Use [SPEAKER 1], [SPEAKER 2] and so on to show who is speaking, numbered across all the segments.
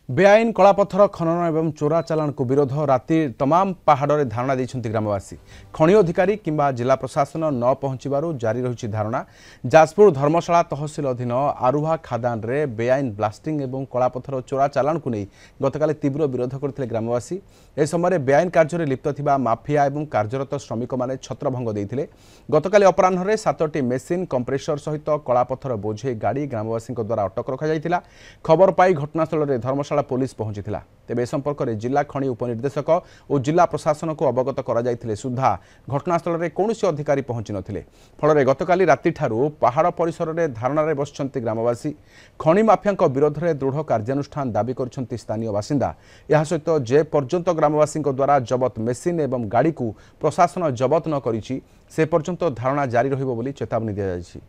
[SPEAKER 1] बेआईन कलापथर खनन एवं चोरा चालान को विरोध राति तमाम पहाड़ में धारणा देते ग्रामवासी खनि अधिकारी किंबा जिला प्रशासन न पहुंचबारू जारी रही धारणा। जाजपुर धर्मशाला तहसिल अधीन आरुहा खादान रे बेआईन ब्लास्टिंग एवं कलापथर चोरा चालान को नहीं गतकाली तीव्र विरोध करते ग्रामवासी। ए समय बेआईन कार्य लिप्त थिबा माफिया एवं कार्यरत श्रमिक माने छत्रभंग देइथिले। गतकाली अपराह्न 7टी मेसीन कंप्रेसर सहित कलापथर बोझे गाड़ी ग्रामवासी द्वारा अटक रखा जाइथिला। खबर पाई घटनास्थल में धर्मशाला पुलिस पहुंचीथिला। तेबे संपर्क में जिला खनि उपनिर्देशक और जिला प्रशासन को अवगत करा जाइथिले सुधा घटनास्थल में कौनसी अधिकारी पहुंची नथिले। फल गतकाली राति ठारू पहाड़ परिसर में धारणा बसचंती ग्रामवासी। खनि माफिया विरोध में दृढ़ कार्यानुष्ठान दाबी करछंती स्थानीय बासिंदा। यह सहित जे पर्यंत ग्रामवासी द्वारा जबत मेसीन एवं गाड़ी को प्रशासन जबत न करिछि से पर्यंत धारणा जारी रहिबो बोली चेतावनी दिया जाइछि।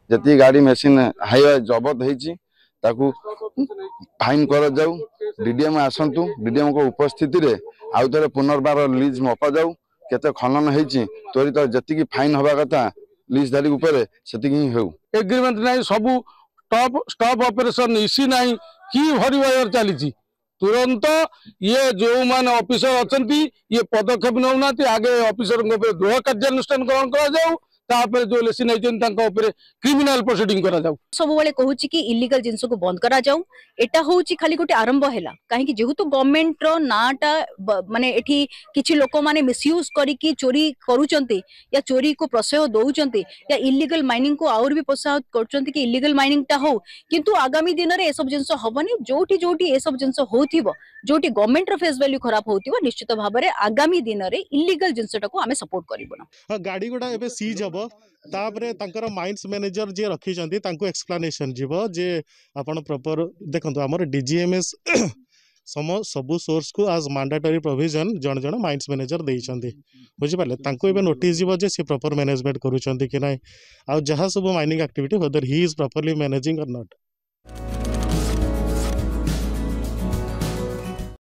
[SPEAKER 2] जति गाड़ी मेसीन हाईवे जबत होइछि ताकू फाइन कर जाऊ। डीडीएम आसतु डीडीएम को उपस्थिति रे आउ थे पुनर्बार लीज मपा जाऊ। केते खनन होइछि त्वरित जति फाइन हवा कथा लीज धारी ऊपर सेतिकी हो।
[SPEAKER 3] एग्रीमेंट नहीं सबू स्टॉप ऑपरेशन इसी नहीं कि भरी वायर चली तुरंत ये जो माने ऑफिसर अछंती ये पदक्षेप नौना आगे ऑफिसर दृढ़ कार्यानुष्ठान ग्रहण करा जाऊ। तापर जो लेसिन क्रिमिनल प्रोसीडिंग करा जाऊ।
[SPEAKER 4] सब बेले कहूची कि इलीगल जिंस को बंद करा जाऊ। एटा होउची खाली गोटे आरंभ हैला काहे जेहेतु गवर्नमेंट रो नाटा माने एठी किछि लोक माने मिसयूज करी कि चोरी करूचंती या चोरी को प्रशय दउचंती या इलीगल माइनिंग को और भी प्रोत्साहित करचंती कि इलीगल माइनिंग टा हो। किंतु आगामी दिन रे ए सब जिंस हबनी। जोटी ए सब जिंस होथिबो जोटी गवर्नमेंट रो फेस वैल्यू खराब होथिबो निश्चित भाव में आगामी दिन रे इलीगल जिंसटा को आमे सपोर्ट करिबो।
[SPEAKER 5] गाड़ी गुडा एबे सीज हबो तापरे तांकर माइंस मैनेजर जे रखी चंदी तांको एक्सप्लेनेशन जीवो जे आपण प्रॉपर देखंतु हमर डीजीएमएस सबु सोर्स को आज मैंडेटरी प्रोविजन जन जन माइंस मैनेजर देई चंदी बुझि पाले। तांको एबे नोटिस जीवो जे से प्रॉपर मैनेजमेंट करू चंदी कि नै आ जहा सब mining activity weather he is properly managing और नॉट।